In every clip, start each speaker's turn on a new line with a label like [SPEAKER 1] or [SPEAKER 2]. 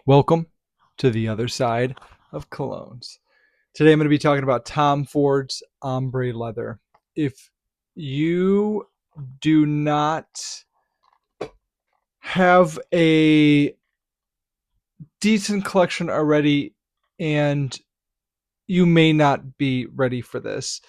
[SPEAKER 1] Welcome to the other side of colognes. Today I'm going to be talking about Tom Ford's Ombre leather. If you do not have a decent collection already and you may not be ready for this.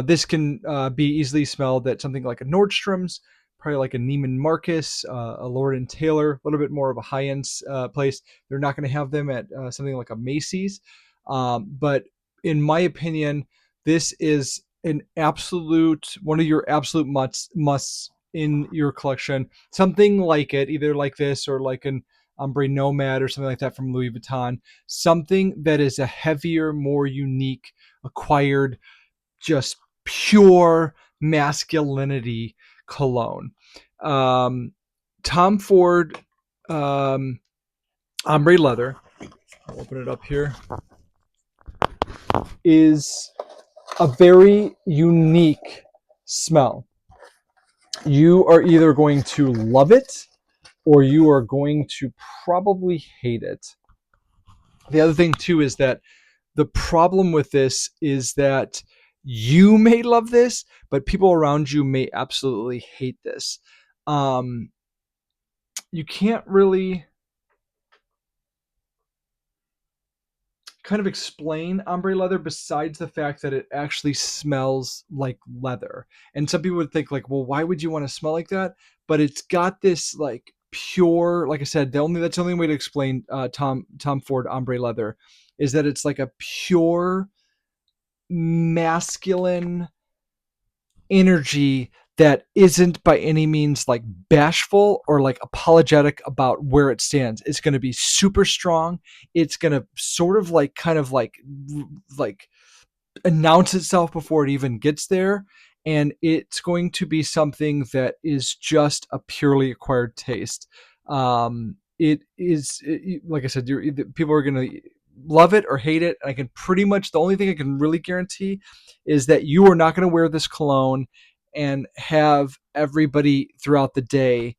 [SPEAKER 1] This can be easily smelled at something like a Nordstrom's, probably like a Neiman Marcus, a Lord and Taylor, a little bit more of a high-end place. They're not going to have them at something like a Macy's. But in my opinion, this is an absolute one of your absolute musts in your collection. Something like it, either like this or like an Ombre Nomad or something like that from Louis Vuitton, something that is a heavier, more unique, acquired, just pure masculinity cologne. Um, Tom Ford Ombre Leather, I'll open it up here, is a very unique smell. You are either going to love it or you are going to probably hate it. The other thing, too, is that the problem with this is that you may love this, but people around you may absolutely hate this. Um, you can't really kind of explain ombre leather besides the fact that it actually smells like leather. And some people would think like, well, why would you want to smell like that? But it's got this like pure, like I said, that's the only way to explain Tom Ford ombre leather is that it's like a pure masculine energy that isn't by any means like bashful or like apologetic about where it stands. It's going to be super strong. It's going to sort of like kind of like announce itself before it even gets there, and it's going to be something that is just a purely acquired taste. It is like I said, people are going to love it or hate it. I can pretty much, the only thing I can really guarantee is that you are not going to wear this cologne and have everybody throughout the day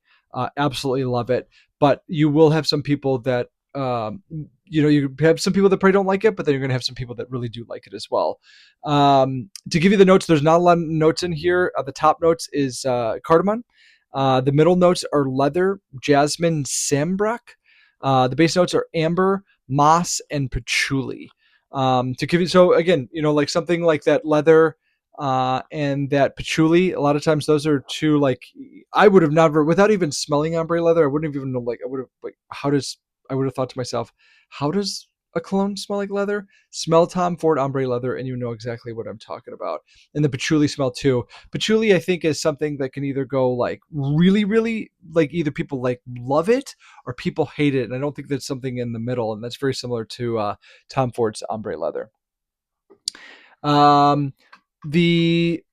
[SPEAKER 1] absolutely love it. But you will have some people that you have some people that probably don't like it, but then you're going to have some people that really do like it as well. To give you the notes, there's not a lot of notes in here. The top notes is cardamom. The middle notes are leather, jasmine, sambrac. The base notes are amber, moss, and patchouli. To give you, so again, like something like that leather and that patchouli. A lot of times, those are two like I would have never, without even smelling ombre leather, I wouldn't have even know. Like I would have like, how does I would have thought to myself, how does a cologne smell like leather? Smell Tom Ford ombre leather, and you know exactly what I'm talking about. And the patchouli smell too. Patchouli, I think, is something that can either go like really, really like either people like love it or people hate it. And I don't think there's something in the middle, and that's very similar to Tom Ford's ombre leather. Um, the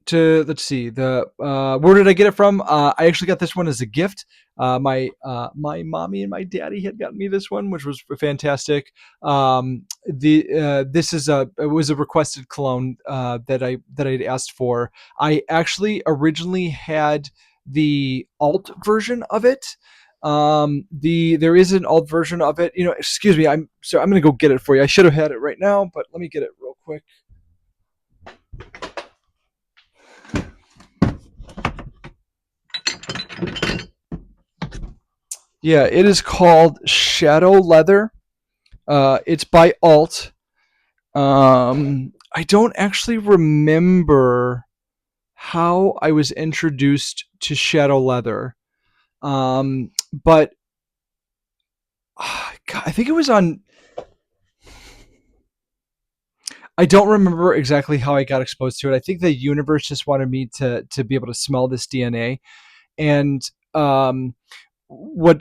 [SPEAKER 1] to let's see the where did I get it from? I actually got this one as a gift. My mommy and my daddy had gotten me this one, which was fantastic. The This is it was a requested cologne that I'd asked for. I actually originally had the alt version of it. There is an alt version of it. Excuse me. I'm gonna go get it for you. I should have had it right now, but let me get it real quick. Yeah, it is called Shadow Leather. It's by Alt. I don't actually remember how I was introduced to Shadow Leather, but God, I think it was on. I don't remember exactly how I got exposed to it. I think the universe just wanted me to be able to smell this DNA, and what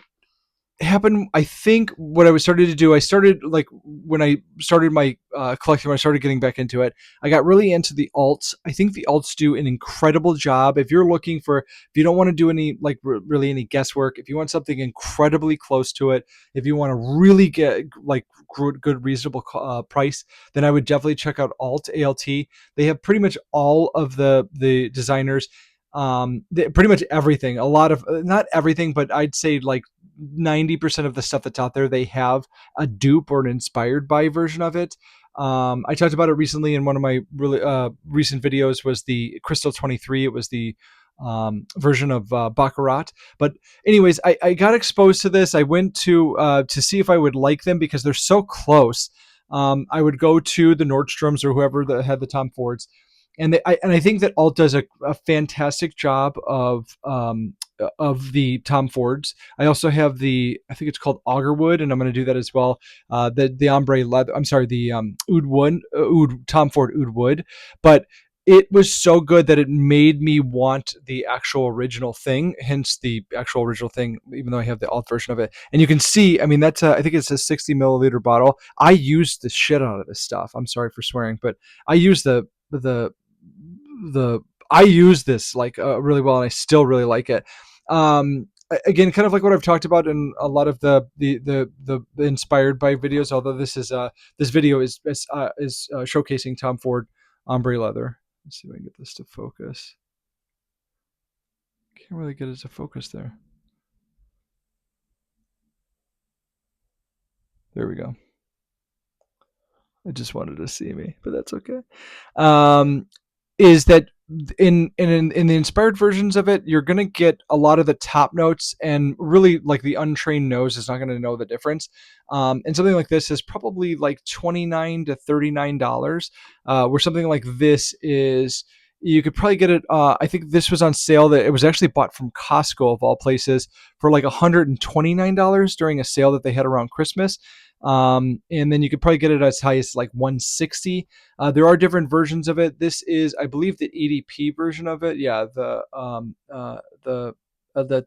[SPEAKER 1] happened, I think what I was starting to do, I started like when I started my collecting, when I started getting back into it, I got really into the alts. I think the alts do an incredible job. If you're looking for, if you don't want to do any like really any guesswork, if you want something incredibly close to it, if you want to really get like good reasonable price, then I would definitely check out Alt. They have pretty much all of the designers. Pretty much everything. A lot of not everything, but I'd say like 90% of the stuff that's out there, they have a dupe or an inspired by version of it. I talked about it recently in one of my really recent videos. Was the Crystal 23? It was the version of Baccarat. But anyways, I got exposed to this. I went to see if I would like them because they're so close. I would go to the Nordstroms or whoever that had the Tom Fords, and I think that Alt does a fantastic job of the Tom Fords. I also have I think it's called Augerwood, and I'm going to do that as well. The ombre leather. I'm sorry, the oud wood, oud Tom Ford oud wood, but it was so good that it made me want the actual original thing. Hence the actual original thing, even though I have the alt version of it. And you can see, I mean, I think it's a 60 milliliter bottle. I used the shit out of this stuff. I'm sorry for swearing, but I use the the I use this like really well, and I still really like it. Again, kind of like what I've talked about in a lot of the inspired by videos. Although this video is showcasing Tom Ford ombre leather. Let's see if I can get this to focus. Can't really get it to focus there. There we go. It just wanted to see me, but that's okay. Is that in the inspired versions of it, you're gonna get a lot of the top notes, and really like the untrained nose is not gonna know the difference. And something like this is probably like $29 to $39, where something like this is you could probably get it. I think this was on sale. That it was actually bought from Costco of all places for like $129 during a sale that they had around Christmas. And then you could probably get it as high as like 160. There are different versions of it. This is, I believe, the EDP version of it. Yeah, the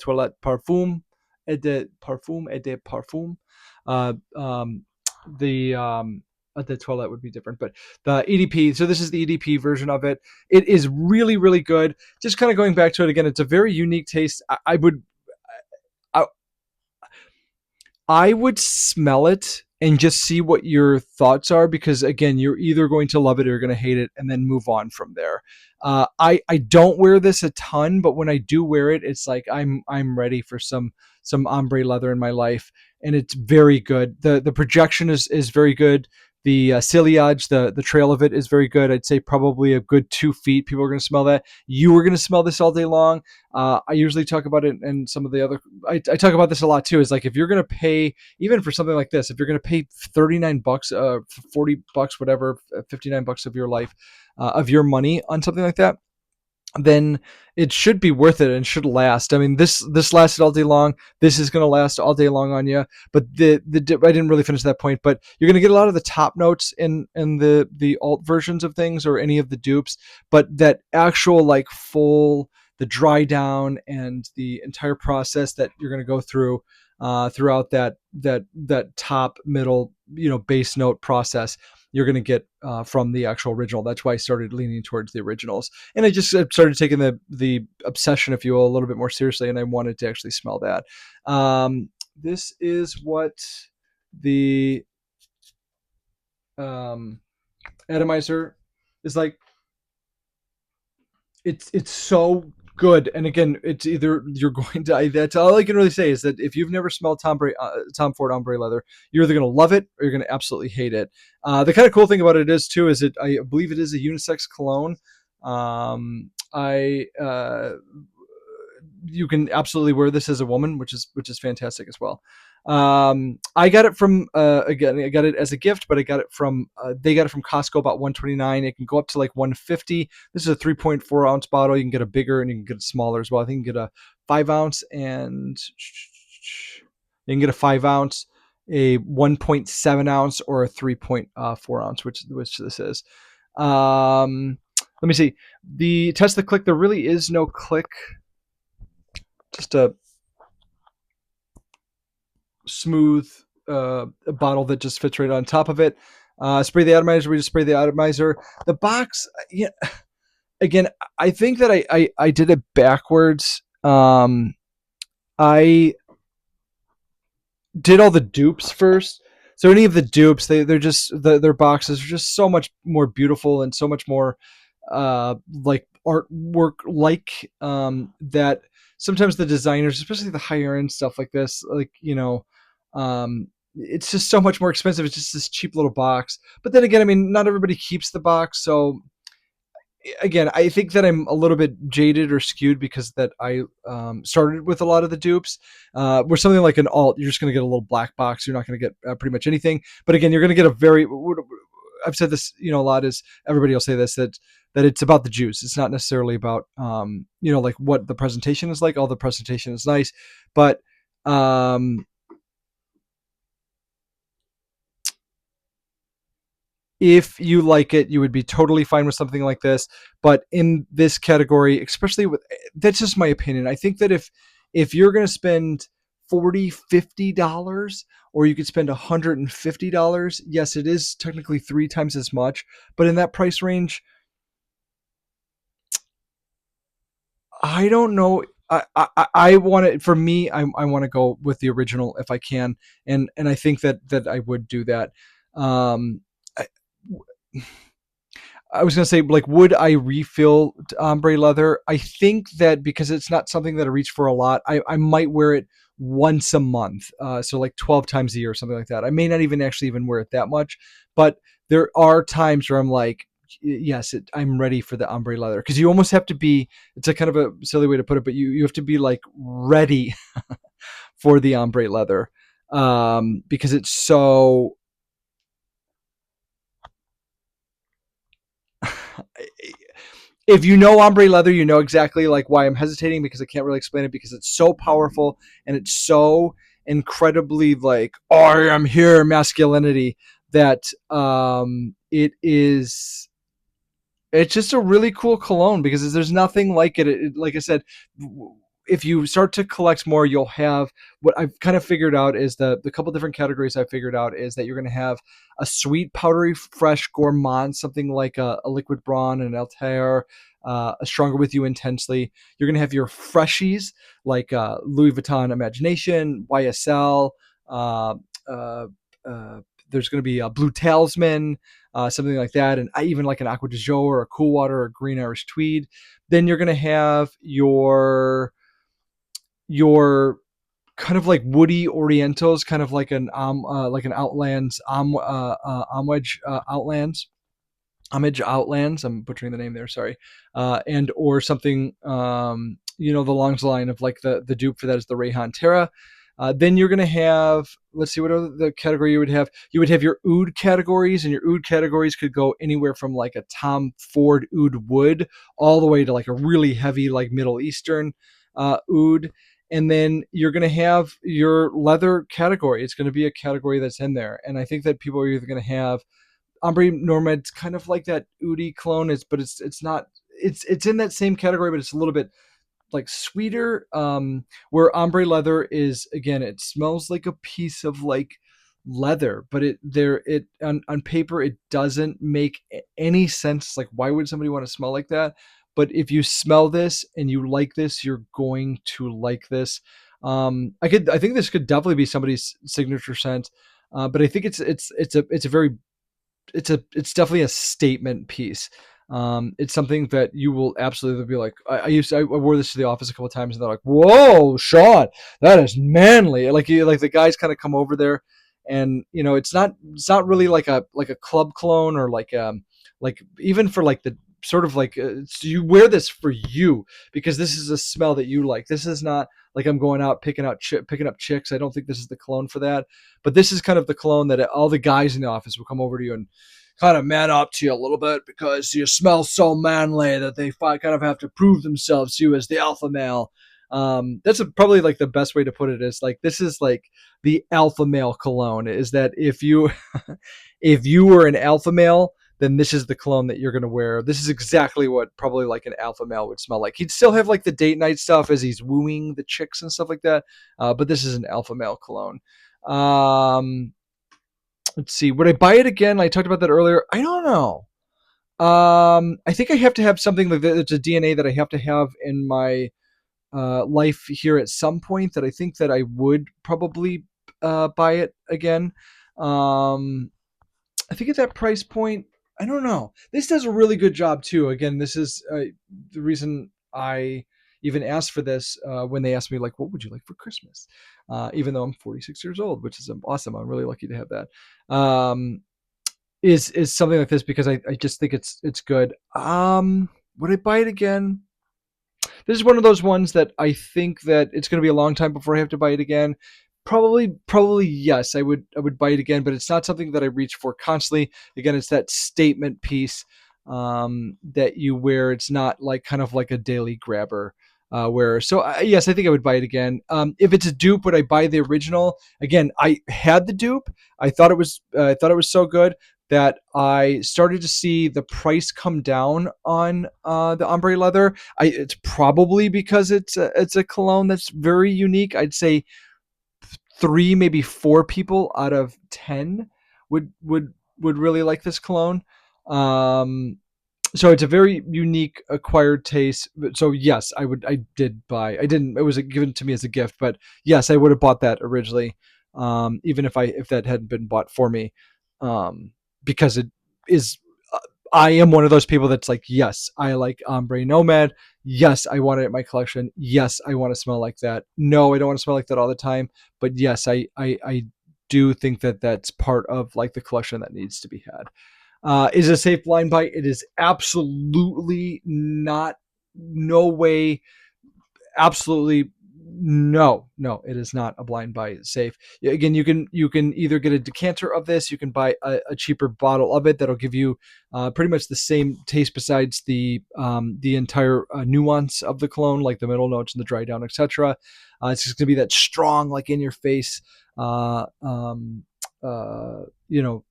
[SPEAKER 1] toilette parfum, et de parfum. Uh, um, the toilet would be different, but the EDP. So this is the EDP version of it. It is really, really good. Just kind of going back to it again, it's a very unique taste. I, I would smell it and just see what your thoughts are, because again, you're either going to love it or you're going to hate it, and then move on from there. I don't wear this a ton, but when I do wear it, it's like I'm ready for some ombre leather in my life, and it's very good. The projection is very good. The ciliage, the trail of it is very good. I'd say probably a good 2 feet. People are going to smell that. You are going to smell this all day long. I usually talk about it, and some of the other. I talk about this a lot too. Is like if you're going to pay even for something like this, if you're going to pay $39, $40, whatever, $59 of your life, of your money on something like that, then it should be worth it and should last. I mean, this lasted all day long. This is going to last all day long on you. But I didn't really finish that point. But you're going to get a lot of the top notes in the alt versions of things or any of the dupes. But that actual like full the dry down and the entire process that you're going to go through throughout that top middle base note process, you're going to get from the actual original. That's why I started leaning towards the originals, and I just started taking the obsession, if you will, a little bit more seriously, and I wanted to actually smell that. This is what the atomizer is like. It's so good, and again, it's either you're going to. That's all I can really say is that if you've never smelled Tom Ford ombre leather, you're either going to love it or you're going to absolutely hate it. The kind of cool thing about it is too is I believe it is a unisex cologne. I You can absolutely wear this as a woman, which is fantastic as well. I got it from again, I got it as a gift, but I got it from they got it from Costco, about 129. It can go up to like 150. This is a 3.4 ounce bottle. You can get a bigger and you can get a smaller as well. I think you can get a 5 ounce, and you can get a 5 ounce, a 1.7 ounce, or a 3.4 ounce, which this is. Let me see. The test the click. There really is no click. Just a smooth a bottle that just fits right on top of it. Spray the atomizer. We just spray the atomizer. The box. Yeah. Again, I think that I did it backwards. I did all the dupes first. So any of the dupes, they're just their boxes are just so much more beautiful and so much more like artwork like that. Sometimes the designers, especially the higher end stuff like this, like it's just so much more expensive. It's just this cheap little box. But then again, I mean, not everybody keeps the box, so again, I think that I'm a little bit jaded or skewed because that I started with a lot of the dupes. Where something like an alt, you're just going to get a little black box. You're not going to get pretty much anything. But again, you're going to get a very. I've said this, a lot is everybody will say this that it's about the juice. It's not necessarily about like what the presentation is like. All the presentation is nice, but if you like it, you would be totally fine with something like this. But in this category, especially with that's just my opinion. I think that if you're going to spend 40 $50, or you could spend $150, yes, it is technically three times as much. But in that price range, I don't know. I want to, for me, I want to go with the original if I can, and I think that I would do that. Um, I, I was gonna say, like, would I refill ombre leather? I think that because it's not something that I reach for a lot, I might wear it once a month, so like 12 times a year or something like that. I may not even actually even wear it that much, but there are times where I'm like, yes, I'm ready for the ombre leather, because you almost have to be. It's a kind of a silly way to put it, but you have to be like ready for the ombre leather, because it's so. If you know ombre leather, you know exactly like why I'm hesitating, because I can't really explain it, because it's so powerful and it's so incredibly like, oh, I am here masculinity, that it's just a really cool cologne, because there's nothing like it. Like I said, if you start to collect more, you'll have what I've kind of figured out is the couple different categories I figured out is that you're going to have a sweet, powdery, fresh gourmand, something like a liquid brawn, an Altair, a stronger with you intensely. You're going to have your freshies like Louis Vuitton Imagination, YSL. Uh, uh, uh, there's going to be a Blue Talisman, something like that, and even like an Aqua de Joe or a Cool Water or a Green Irish Tweed. Then you're going to have your kind of like woody Orientals, kind of like an Outlands Homage Outlands. I'm butchering the name there, sorry. And or something, the longs line of like the dupe for that is the Rayhan Terra. Then you're going to have, let's see, what other the category you would have. You would have your oud categories, and your oud categories could go anywhere from like a Tom Ford oud wood all the way to like a really heavy, like Middle Eastern oud. And then you're going to have your leather category. It's going to be a category that's in there. And I think that people are either going to have Ombre Normand's kind of like that oudi clone, but it's not. It's in that same category, but it's a little bit like sweeter. Where ombre leather is, again, it smells like a piece of like leather, but it on paper it doesn't make any sense. Like, why would somebody want to smell like that? But if you smell this and you like this, you're going to like this. I think this could definitely be somebody's signature scent. But I think it's definitely a statement piece. It's something that you will absolutely be like. I wore this to the office a couple of times, and they're like, "Whoa, Sean, that is manly." Like the guys kind of come over there, and it's not really like a club cologne, or like even for like the sort of like you wear this for you, because this is a smell that you like. This is not like I'm going out picking up chicks. I don't think this is the cologne for that. But this is kind of the cologne that all the guys in the office will come over to you and kind of man up to you a little bit, because you smell so manly that they kind of have to prove themselves to you as the alpha male. That's probably like the best way to put it, is like this is like the alpha male cologne. Is that if you if you were an alpha male, then this is the cologne that you're going to wear. This is exactly what probably like an alpha male would smell like. He'd still have like the date night stuff as he's wooing the chicks and stuff like that, but this is an alpha male cologne. Um, let's see. Would I buy it again? I talked about that earlier. I don't know. I think I have to have something like that. It's a DNA that I have to have in my life here at some point, that I think that I would probably buy it again. I think at that price point. I don't know. This does a really good job too. Again, this is the reason I even asked for this when they asked me like, "What would you like for Christmas?" Even though I'm 46 years old, which is awesome. I'm really lucky to have that. Is something like this because I just think it's good. Would I buy it again? This is one of those ones that I think that it's going to be a long time before I have to buy it again. Probably yes, I would buy it again, but it's not something that I reach for constantly. Again, it's that statement piece that you wear. It's not like kind of like a daily grabber. Where so yes, I think I would buy it again. If it's a dupe, would I buy the original? Again, I had the dupe. I thought it was so good that I started to see the price come down on the ombre leather. It's probably because it's a cologne that's very unique. I'd say three, maybe four people out of 10 would really like this cologne. Um, so it's a very unique acquired taste. So yes, I did buy. I didn't. It was given to me as a gift, but yes, I would have bought that originally, even if that hadn't been bought for me, um, because it is. I am one of those people that's like, yes, I like Ombre Nomad. Yes, I want it in my collection. Yes, I want to smell like that. No, I don't want to smell like that all the time. But yes, I do think that that's part of like the collection that needs to be had. Is it a safe blind buy? It is absolutely not. No way. Absolutely no. It is not a blind buy safe. Again, you can either get a decanter of this, you can buy a cheaper bottle of it that'll give you pretty much the same taste besides the entire nuance of the cologne, like the middle notes and the dry down, etc. It's just gonna be that strong, like in your face, uh, um, you know,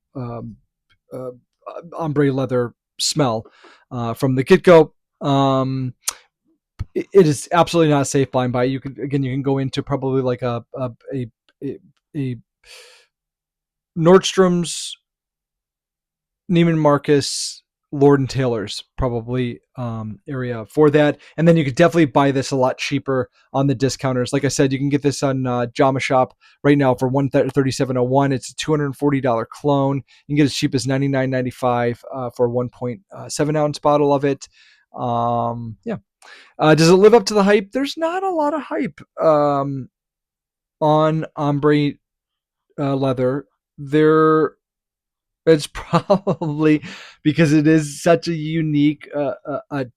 [SPEAKER 1] ombre leather smell from the get go. It is absolutely not a safe blind buy. You can go into probably like a Nordstrom's, Neiman Marcus, Lord and Taylor's probably area for that, and then you could definitely buy this a lot cheaper on the discounters. Like I said, you can get this on Jama Shop right now for $137.01. It's a $240 clone. You can get as cheap as $99.95 for a 1.7 ounce bottle of it. Yeah. Does it live up to the hype? There's not a lot of hype on ombre leather. There, it's probably because it is such a unique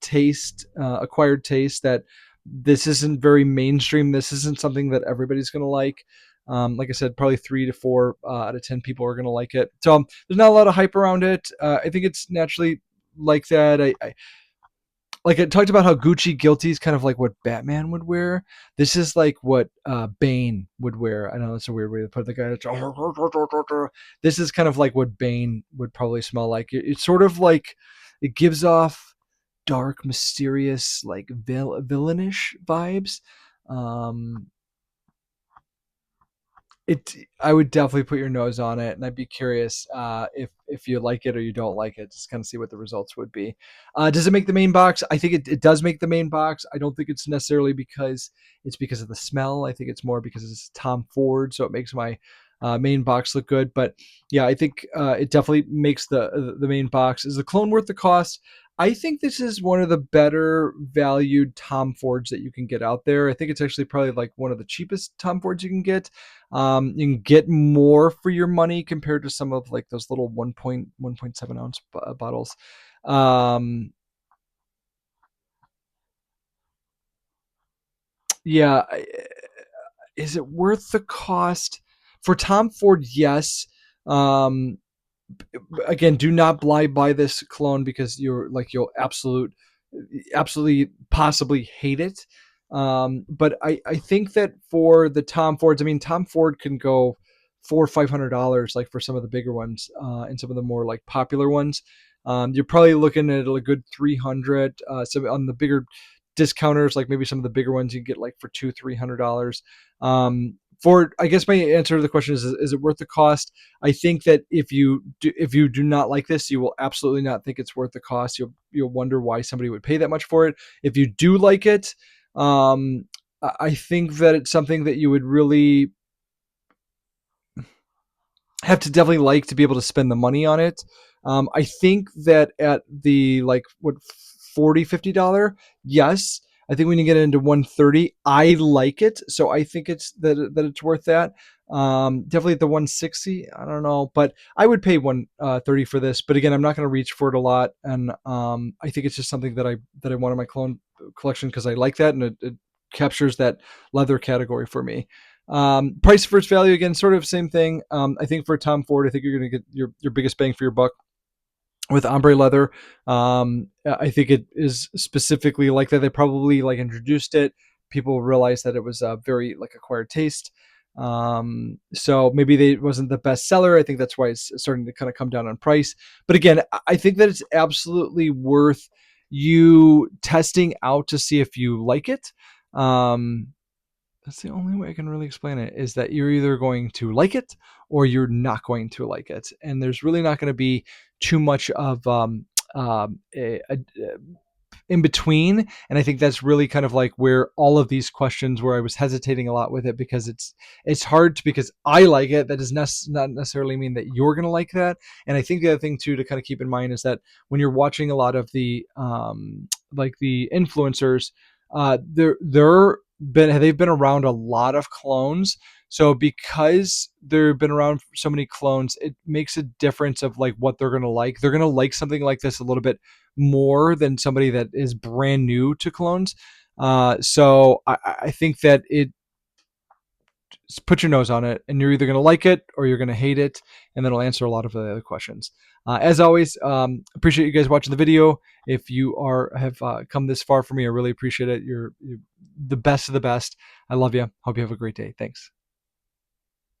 [SPEAKER 1] taste, acquired taste that this isn't very mainstream. This isn't something that everybody's going to like. Like I said, probably 3 to 4 out of 10 people are going to like it. So there's not a lot of hype around it. I think it's naturally like that. I like it talked about how Gucci Guilty is kind of like what Batman would wear. This is like what Bane would wear. I know that's a weird way to put it. The guy that's this is kind of like what Bane would probably smell like. It's sort of like it gives off dark, mysterious, like villainish vibes. Um, I would definitely put your nose on it, and I'd be curious if you like it or you don't like it. Just kind of see what the results would be. Does it make the main box? I think it does make the main box. I don't think it's necessarily because it's because of the smell. I think it's more because it's Tom Ford, so it makes my main box look good. But yeah, I think it definitely makes the main box. Is the clone worth the cost? I think this is one of the better valued Tom Fords that you can get out there. I think it's actually probably like one of the cheapest Tom Fords you can get. You can get more for your money compared to some of like those little 1.7 ounce bottles. Um, yeah, is it worth the cost for Tom Ford? Yes. Um, Again, do not blind buy this cologne because you'll absolutely possibly hate it. But I think that for the Tom Fords, I mean, Tom Ford can go $400 or $500 like for some of the bigger ones, and some of the more like popular ones. You're probably looking at a good 300. So on the bigger discounters, like maybe some of the bigger ones, you can get like for $200-300. For I guess my answer to the question is it worth the cost? I think that if you do not like this, you will absolutely not think it's worth the cost. You'll wonder why somebody would pay that much for it. If you do like it, I think that it's something that you would really have to definitely like to be able to spend the money on it. I think that at the like what 40 $50, yes. I think when you get into 130, I like it, so I think it's worth that. Definitely at the 160, I don't know, but I would pay 130 for this. But again, I'm not going to reach for it a lot, and I think it's just something that I want in my clone collection because I like that, and it captures that leather category for me. Price versus value, again, sort of same thing. I think for Tom Ford, I think you're going to get your biggest bang for your buck with ombre leather. I think it is specifically like that. They probably like introduced it. People realized that it was a very like acquired taste. So maybe it wasn't the best seller. I think that's why it's starting to kind of come down on price. But again, I think that it's absolutely worth you testing out to see if you like it. Um, that's the only way I can really explain it, is that you're either going to like it or you're not going to like it. And there's really not going to be too much of a in between. And I think that's really kind of like where all of these questions, where I was hesitating a lot with it, because it's hard to, because I like it, that does not necessarily mean that you're going to like that. And I think the other thing too to kind of keep in mind is that when you're watching a lot of the like the influencers, they've been around a lot of clones. So because they've been around so many clones, it makes a difference of like what they're gonna like. They're gonna like something like this a little bit more than somebody that is brand new to clones. So I think that it, put your nose on it, and you're either going to like it or you're going to hate it, and that'll answer a lot of the other questions. As always, appreciate you guys watching the video. If you have come this far for me, I really appreciate it. You're the best of the best. I love you. Hope you have a great day. Thanks.